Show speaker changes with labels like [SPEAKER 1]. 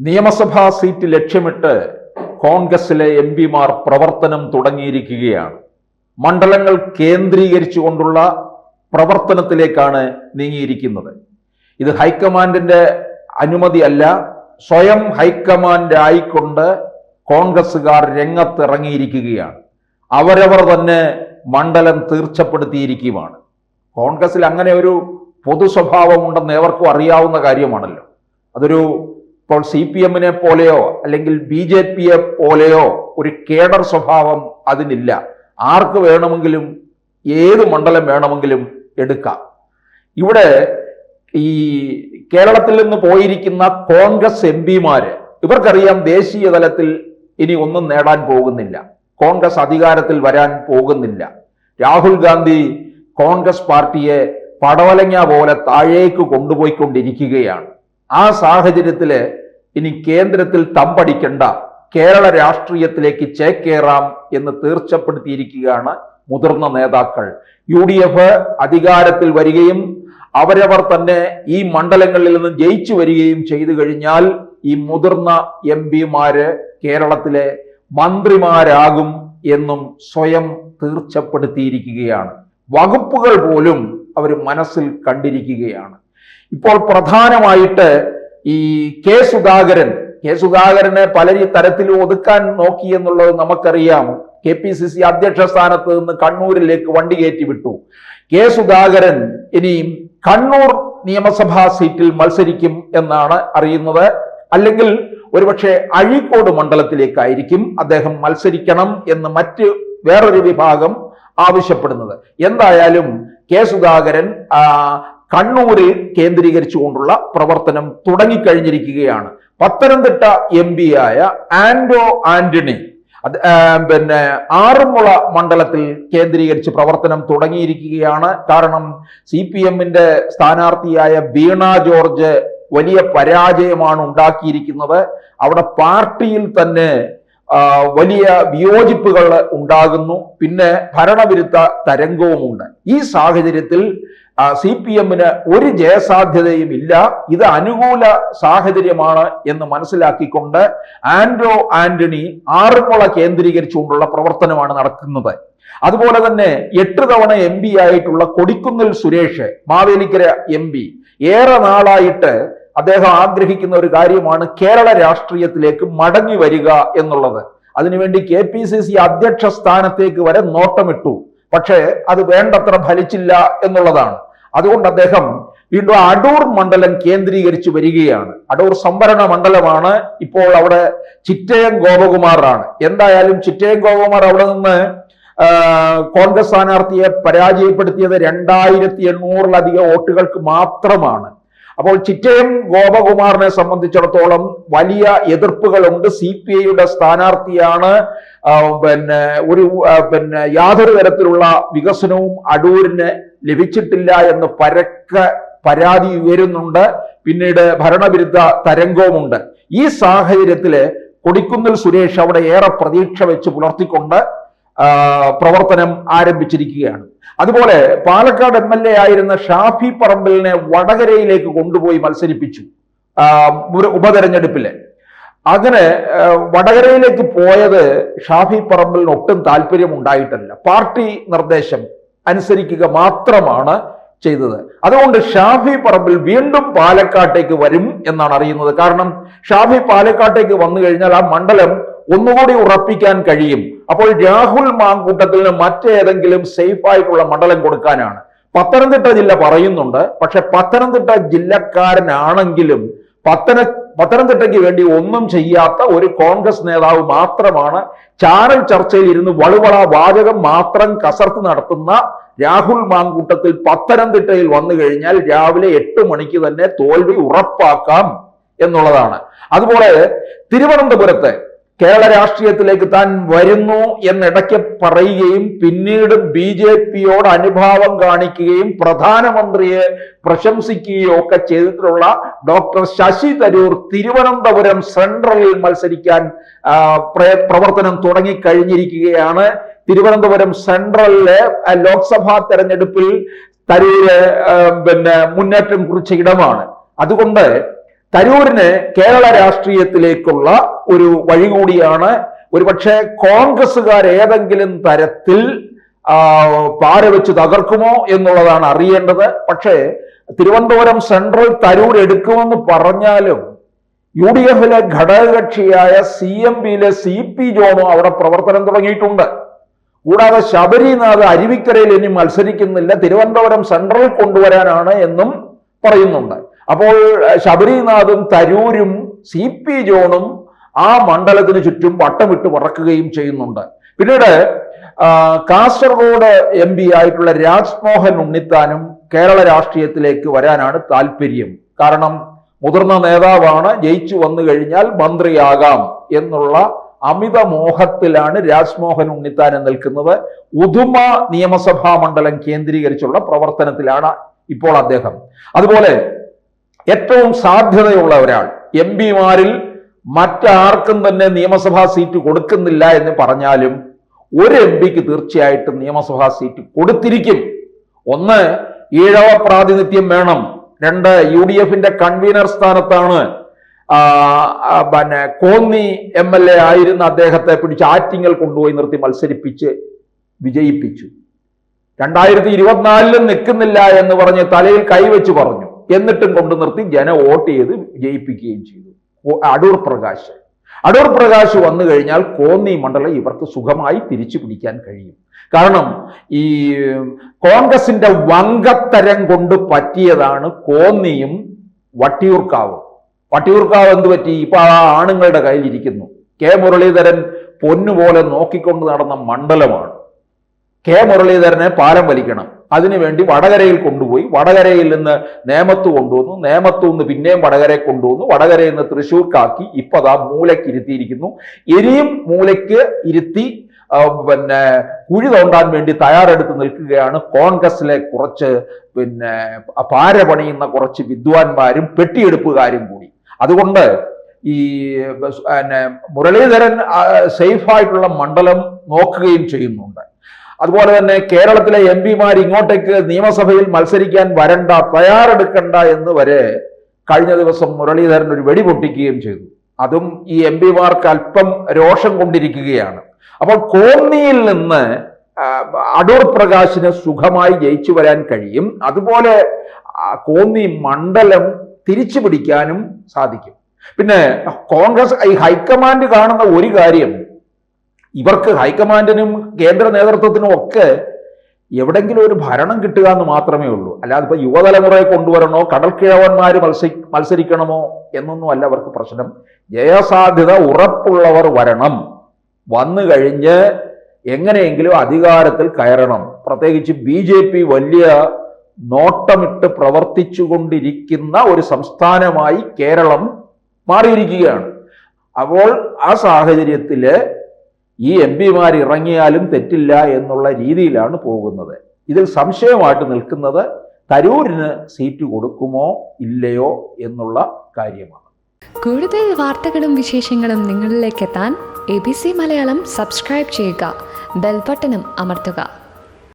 [SPEAKER 1] നിയമസഭാ സീറ്റ് ലക്ഷ്യമിട്ട് കോൺഗ്രസിലെ എംപിമാർ പ്രവർത്തനം തുടങ്ങിയിരിക്കുകയാണ്. മണ്ഡലങ്ങൾ കേന്ദ്രീകരിച്ചുകൊണ്ടുള്ള പ്രവർത്തനത്തിലേക്കാണ് നീങ്ങിയിരിക്കുന്നത്. ഇത് ഹൈക്കമാൻഡിന്റെ അനുമതി അല്ല, സ്വയം ഹൈക്കമാൻഡ് ആയിക്കൊണ്ട് കോൺഗ്രസുകാർ രംഗത്തിറങ്ങിയിരിക്കുകയാണ്. അവരവർ തന്നെ മണ്ഡലം തീർച്ചപ്പെടുത്തിയിരിക്കുകയാണ്. കോൺഗ്രസിൽ അങ്ങനെ ഒരു പൊതു സ്വഭാവമുണ്ടെന്ന് ഏവർക്കും അറിയാവുന്ന കാര്യമാണല്ലോ. അതൊരു ഇപ്പോൾ CPM-നെ പോലെയോ അല്ലെങ്കിൽ BJP-യെ പോലെയോ ഒരു കേഡർ സ്വഭാവം അതിനില്ല. ആർക്ക് വേണമെങ്കിലും ഏത് മണ്ഡലം വേണമെങ്കിലും എടുക്കാം. ഇവിടെ ഈ കേരളത്തിൽ നിന്ന് പോയിരിക്കുന്ന കോൺഗ്രസ് എംപിമാര് ഇവർക്കറിയാം ദേശീയ തലത്തിൽ ഇനി ഒന്നും നേടാൻ പോകുന്നില്ല, കോൺഗ്രസ് അധികാരത്തിൽ വരാൻ പോകുന്നില്ല. രാഹുൽ ഗാന്ധി കോൺഗ്രസ് പാർട്ടിയെ പടവലങ്ങ പോലെ താഴേക്ക് കൊണ്ടുപോയിക്കൊണ്ടിരിക്കുകയാണ്. ആ സാഹചര്യത്തില് ഇനി കേന്ദ്രത്തിൽ തമ്പടിക്കേണ്ട, കേരള രാഷ്ട്രീയത്തിലേക്ക് ചേക്കേറാം എന്ന് തീർച്ചപ്പെടുത്തിയിരിക്കുകയാണ് മുതിർന്ന നേതാക്കൾ. UDF അധികാരത്തിൽ വരികയും അവരവർ തന്നെ ഈ മണ്ഡലങ്ങളിൽ നിന്ന് ജയിച്ചു വരികയും ചെയ്തു കഴിഞ്ഞാൽ ഈ മുതിർന്ന എംപിമാര് കേരളത്തിലെ മന്ത്രിമാരാകും എന്നും സ്വയം തീർച്ചപ്പെടുത്തിയിരിക്കുകയാണ്. വകുപ്പുകൾ പോലും അവർ മനസ്സിൽ കണ്ടിരിക്കുകയാണ്. ഇപ്പോൾ പ്രധാനമായിട്ട് ഈ കെ സുധാകരനെ പല തരത്തിൽ ഒതുക്കാൻ നോക്കി എന്നുള്ളത് നമുക്കറിയാം. KPCC അധ്യക്ഷ സ്ഥാനത്ത് നിന്ന് കണ്ണൂരിലേക്ക് വണ്ടി കയറ്റി വിട്ടു. കെ സുധാകരൻ ഇനി കണ്ണൂർ നിയമസഭാ സീറ്റിൽ മത്സരിക്കും എന്നാണ് അറിയുന്നത്. അല്ലെങ്കിൽ ഒരുപക്ഷെ അഴീക്കോട് മണ്ഡലത്തിലേക്കായിരിക്കും അദ്ദേഹം മത്സരിക്കണം എന്ന് മറ്റ് വേറൊരു വിഭാഗം ആവശ്യപ്പെടുന്നത്. എന്തായാലും കെ സുധാകരൻ കണ്ണൂരിൽ കേന്ദ്രീകരിച്ചുകൊണ്ടുള്ള പ്രവർത്തനം തുടങ്ങിക്കഴിഞ്ഞിരിക്കുകയാണ്. പത്തനംതിട്ട MP ആയ ആന്റോ ആന്റണി ആറന്മുള മണ്ഡലത്തിൽ കേന്ദ്രീകരിച്ച് പ്രവർത്തനം തുടങ്ങിയിരിക്കുകയാണ്. കാരണം CPM-ന്റെ സ്ഥാനാർത്ഥിയായ വീണ ജോർജ് വലിയ പരാജയമാണ് ഉണ്ടാക്കിയിരിക്കുന്നത്. അവിടെ പാർട്ടിയിൽ തന്നെ വലിയ വിയോജിപ്പുകൾ ഉണ്ടാകുന്നു, പിന്നെ ഭരണവിരുദ്ധ തരംഗവുമുണ്ട്. ഈ സാഹചര്യത്തിൽ CPM-ന് ഒരു ജയസാധ്യതയും ഇല്ല. ഇത് അനുകൂല സാഹചര്യമാണ് എന്ന് മനസ്സിലാക്കിക്കൊണ്ട് ആന്റോ ആന്റണി ആറന്മുള കേന്ദ്രീകരിച്ചുകൊണ്ടുള്ള പ്രവർത്തനമാണ് നടക്കുന്നത്. അതുപോലെ തന്നെ 8 തവണ MP ആയിട്ടുള്ള കൊടിക്കുന്നിൽ സുരേഷ്, മാവേലിക്കര MP, ഏറെ നാളായിട്ട് അദ്ദേഹം ആഗ്രഹിക്കുന്ന ഒരു കാര്യമാണ് കേരള രാഷ്ട്രീയത്തിലേക്ക് മടങ്ങി വരിക എന്നുള്ളത്. അതിനുവേണ്ടി KPCC അധ്യക്ഷ സ്ഥാനത്തേക്ക് വരെ നോട്ടമിട്ടു. പക്ഷേ അത് വേണ്ടത്ര ഫലിച്ചില്ല എന്നുള്ളതാണ്. അതുകൊണ്ട് അദ്ദേഹം വീണ്ടും അടൂർ മണ്ഡലം കേന്ദ്രീകരിച്ച് വരികയാണ്. അടൂർ സംവരണ മണ്ഡലമാണ്. ഇപ്പോൾ അവിടെ ചിറ്റയം ഗോപകുമാറാണ്. എന്തായാലും ചിറ്റയം ഗോപകുമാർ അവിടെ നിന്ന് കോൺഗ്രസ് സ്ഥാനാർത്ഥിയെ പരാജയപ്പെടുത്തിയത് 2800-ലധികം വോട്ടുകൾക്ക് മാത്രമാണ്. അപ്പോൾ ചിറ്റയം ഗോപകുമാറിനെ സംബന്ധിച്ചിടത്തോളം വലിയ എതിർപ്പുകളുണ്ട്. CPI-യുടെ സ്ഥാനാർത്ഥിയാണ്. യാതൊരു തരത്തിലുള്ള വികസനവും അടൂരിന് ലഭിച്ചിട്ടില്ല എന്ന് പരക്കെ പരാതി ഉയരുന്നുണ്ട്. പിന്നീട് ഭരണവിരുദ്ധ തരംഗവുമുണ്ട്. ഈ സാഹചര്യത്തില് കൊടിക്കുന്നിൽ സുരേഷ് അവിടെ ഏറെ പ്രതീക്ഷ വെച്ച് പുലർത്തിക്കൊണ്ട് പ്രവർത്തനം ആരംഭിച്ചിരിക്കുകയാണ്. അതുപോലെ പാലക്കാട് MLA ആയിരുന്ന ഷാഫി പറമ്പിലിനെ വടകരയിലേക്ക് കൊണ്ടുപോയി മത്സരിപ്പിച്ചു ഉപതെരഞ്ഞെടുപ്പില്. അങ്ങനെ വടകരയിലേക്ക് പോയത് ഷാഫി പറമ്പിലിന് ഒട്ടും താല്പര്യം ഉണ്ടായിട്ടല്ല, പാർട്ടി നിർദ്ദേശം അനുസരിക്കുക മാത്രമാണ് ചെയ്തത്. അതുകൊണ്ട് ഷാഫി പറമ്പിൽ വീണ്ടും പാലക്കാട്ടേക്ക് വരും എന്നാണ് അറിയുന്നത്. കാരണം ഷാഫി പാലക്കാട്ടേക്ക് വന്നു കഴിഞ്ഞാൽ ആ മണ്ഡലം ഒന്നുകൂടി ഉറപ്പിക്കാൻ കഴിയും. അപ്പോൾ രാഹുൽ മാങ്കൂട്ടത്തിന് മറ്റേതെങ്കിലും സേഫ് ആയിട്ടുള്ള മണ്ഡലം കൊടുക്കാനാണ്. പത്തനംതിട്ട ജില്ല പറയുന്നുണ്ട്. പക്ഷെ പത്തനംതിട്ട ജില്ലക്കാരനാണെങ്കിലും പത്തനംതിട്ടയ്ക്ക് വേണ്ടി ഒന്നും ചെയ്യാത്ത ഒരു കോൺഗ്രസ് നേതാവ് മാത്രമാണ് ചാനൽ ചർച്ചയിൽ ഇരുന്ന് വളുവള വാചകം മാത്രം കസർത്ത് നടത്തുന്ന രാഹുൽ മാങ്കൂട്ടത്തിൽ പത്തനംതിട്ടയിൽ വന്നു കഴിഞ്ഞാൽ രാവിലെ 8 മണിക്ക് തന്നെ തോൽവി ഉറപ്പാക്കാം എന്നുള്ളതാണ്. അതുപോലെ തിരുവനന്തപുരത്ത് കേരള രാഷ്ട്രീയത്തിലേക്ക് താൻ വരുന്നു എന്നിടയ്ക്ക് പറയുകയും പിന്നീട് BJP-യോട് അനുഭാവം കാണിക്കുകയും പ്രധാനമന്ത്രിയെ പ്രശംസിക്കുകയും ഒക്കെ ചെയ്തിട്ടുള്ള ഡോക്ടർ ശശി തരൂർ തിരുവനന്തപുരം സെൻട്രലിൽ മത്സരിക്കാൻ പ്രവർത്തനം തുടങ്ങിക്കഴിഞ്ഞിരിക്കുകയാണ്. തിരുവനന്തപുരം സെൻട്രലിലെ ലോക്സഭാ തെരഞ്ഞെടുപ്പിൽ തരൂര് മുന്നേറ്റം കുറിച്ച ഇടമാണ്. അതുകൊണ്ട് തരൂരിന് കേരള രാഷ്ട്രീയത്തിലേക്കുള്ള ഒരു വഴി കൂടിയാണ്. ഒരുപക്ഷെ കോൺഗ്രസ്സുകാർ ഏതെങ്കിലും തരത്തിൽ പാര വെച്ച് തകർക്കുമോ എന്നുള്ളതാണ് അറിയേണ്ടത്. പക്ഷേ തിരുവനന്തപുരം സെൻട്രൽ തരൂർ എടുക്കുമെന്ന് പറഞ്ഞാലും UDF ഘടകകക്ഷിയായ CMPയിലെ CP ജോണും അവിടെ പ്രവർത്തനം തുടങ്ങിയിട്ടുണ്ട്. കൂടാതെ ശബരിനാഥ് അരുവിക്കരയിൽ ഇനി മത്സരിക്കുന്നില്ല, തിരുവനന്തപുരം സെൻട്രൽ കൊണ്ടുവരാനാണ് എന്നും പറയുന്നുണ്ട്. അപ്പോൾ ശബരിനാഥും തരൂരും CP ജോണും ആ മണ്ഡലത്തിന് ചുറ്റും വട്ടമിട്ട് പറക്കുകയും ചെയ്യുന്നുണ്ട്. പിന്നീട് കാസർഗോഡ് MP ആയിട്ടുള്ള രാജ്മോഹൻ ഉണ്ണിത്താനും കേരള രാഷ്ട്രീയത്തിലേക്ക് വരാനാണ് താല്പര്യം. കാരണം മുതിർന്ന നേതാവാണ്, ജയിച്ചു വന്നു കഴിഞ്ഞാൽ മന്ത്രിയാകാം എന്നുള്ള അമിത മോഹത്തിലാണ് രാജ്മോഹൻ ഉണ്ണിത്താൻ നിൽക്കുന്നത്. ഉദുമ നിയമസഭാ മണ്ഡലം കേന്ദ്രീകരിച്ചുള്ള പ്രവർത്തനത്തിലാണ് ഇപ്പോൾ അദ്ദേഹം. അതുപോലെ ഏറ്റവും സാധ്യതയുള്ള ഒരാൾ, MP-മാരിൽ മറ്റാർക്കും തന്നെ നിയമസഭാ സീറ്റ് കൊടുക്കുന്നില്ല എന്ന് പറഞ്ഞാലും ഒരു MP-ക്ക് തീർച്ചയായിട്ടും നിയമസഭാ സീറ്റ് കൊടുത്തിരിക്കും. ഒന്ന്, ഈഴവ പ്രാതിനിധ്യം വേണം. രണ്ട്, UDF കൺവീനർ സ്ഥാനത്താണ് കോന്നി MLA ആയിരുന്ന അദ്ദേഹത്തെ പിടിച്ച് ആറ്റിങ്ങൽ കൊണ്ടുപോയി നിർത്തി മത്സരിപ്പിച്ച് വിജയിപ്പിച്ചു. 2024 നിൽക്കുന്നില്ല എന്ന് പറഞ്ഞ് തലയിൽ കൈവച്ച് പറഞ്ഞു. എന്നിട്ടും കൊണ്ടു നിർത്തി ജനം വോട്ട് ചെയ്ത് വിജയിപ്പിക്കുകയും ചെയ്തു. അടൂർ പ്രകാശ് വന്നു കഴിഞ്ഞാൽ കോന്നി മണ്ഡലം ഇവർക്ക് സുഖമായി തിരിച്ചു പിടിക്കാൻ കഴിയും. കാരണം ഈ കോൺഗ്രസിന്റെ വങ്കത്തരം കൊണ്ട് പറ്റിയതാണ് കോന്നിയും വട്ടിയൂർക്കാവും. വട്ടിയൂർക്കാവ് എന്ത് പറ്റി? ഇപ്പൊ ആ ആണുങ്ങളുടെ കയ്യിലിരിക്കുന്നു. മുരളീധരൻ പൊന്നുപോലെ നോക്കിക്കൊണ്ട് നടന്ന മണ്ഡലമാണ്. മുരളീധരനെ പാലം വലിക്കണം, അതിനുവേണ്ടി വടകരയിൽ കൊണ്ടുപോയി, വടകരയിൽ നിന്ന് നേമത്ത് കൊണ്ടുവന്നു, നേമത്തു നിന്ന് പിന്നെയും വടകരയെ കൊണ്ടുവന്നു, വടകരയിൽ നിന്ന് തൃശ്ശൂർക്കാക്കി. ഇപ്പൊ അതാ മൂലയ്ക്ക് ഇരുത്തിയിരിക്കുന്നു. ഇനിയും മൂലയ്ക്ക് ഇരുത്തി കുഴി തോണ്ടാൻ വേണ്ടി തയ്യാറെടുത്ത് നിൽക്കുകയാണ് കോൺഗ്രസിലെ കുറച്ച് പാര പണിയുന്ന കുറച്ച് വിദ്വാൻമാരും പെട്ടിയെടുപ്പുകാരും കൂടി. അതുകൊണ്ട് ഈ മുരളീധരൻ സേഫായിട്ടുള്ള മണ്ഡലം നോക്കുകയും ചെയ്യുന്നുണ്ട്. അതുപോലെ തന്നെ കേരളത്തിലെ MP-മാർ ഇങ്ങോട്ടേക്ക് നിയമസഭയിൽ മത്സരിക്കാൻ വരണ്ട, തയ്യാറെടുക്കണ്ട എന്ന് വരെ കഴിഞ്ഞ ദിവസം മുരളീധരൻ ഒരു വെടി പൊട്ടിക്കുകയും ചെയ്തു. അതും ഈ MP-മാർക്ക് അല്പം രോഷം കൊണ്ടിരിക്കുകയാണ്. അപ്പോൾ കോന്നിയിൽ നിന്ന് അടൂർ പ്രകാശിന് സുഖമായി ജയിച്ചു വരാൻ കഴിയും. അതുപോലെ കോന്നി മണ്ഡലം തിരിച്ചു പിടിക്കാനും സാധിക്കും. പിന്നെ കോൺഗ്രസ് ഹൈക്കമാൻഡ് കാണുന്ന ഒരു കാര്യം, ഇവർക്ക് ഹൈക്കമാൻഡിനും കേന്ദ്ര നേതൃത്വത്തിനും ഒക്കെ എവിടെങ്കിലും ഒരു ഭരണം കിട്ടുക എന്ന് മാത്രമേ ഉള്ളൂ. അല്ലാതെ ഇപ്പൊ യുവതലമുറയെ കൊണ്ടുവരണോ, കടൽക്കിഴവന്മാർ മത്സരിക്കണമോ എന്നൊന്നും അല്ല അവർക്ക് പ്രശ്നം. ജയസാധ്യത ഉറപ്പുള്ളവർ വരണം, വന്നു കഴിഞ്ഞ് എങ്ങനെയെങ്കിലും അധികാരത്തിൽ കയറണം. പ്രത്യേകിച്ച് BJP വലിയ നോട്ടമിട്ട് പ്രവർത്തിച്ചു കൊണ്ടിരിക്കുന്ന ഒരു സംസ്ഥാനമായി കേരളം മാറിയിരിക്കുകയാണ്. അപ്പോൾ ആ സാഹചര്യത്തില് ഈ MP-മാർ ഇറങ്ങിയാലും തെറ്റില്ല എന്നുള്ള രീതിയിലാണ് പോകുന്നത്. ഇതിൽ സംശയമായിട്ട് നിൽക്കുന്നത് തരൂരിന് സീറ്റ് കൊടുക്കുമോ ഇല്ലയോ എന്നുള്ള കാര്യമാണ്.
[SPEAKER 2] കൂടുതൽ വാർത്തകളും വിശേഷങ്ങളും നിങ്ങളിലേക്ക് എത്താൻ ABC മലയാളം സബ്സ്ക്രൈബ് ചെയ്യുക, ബെൽ ബട്ടണും അമർത്തുക.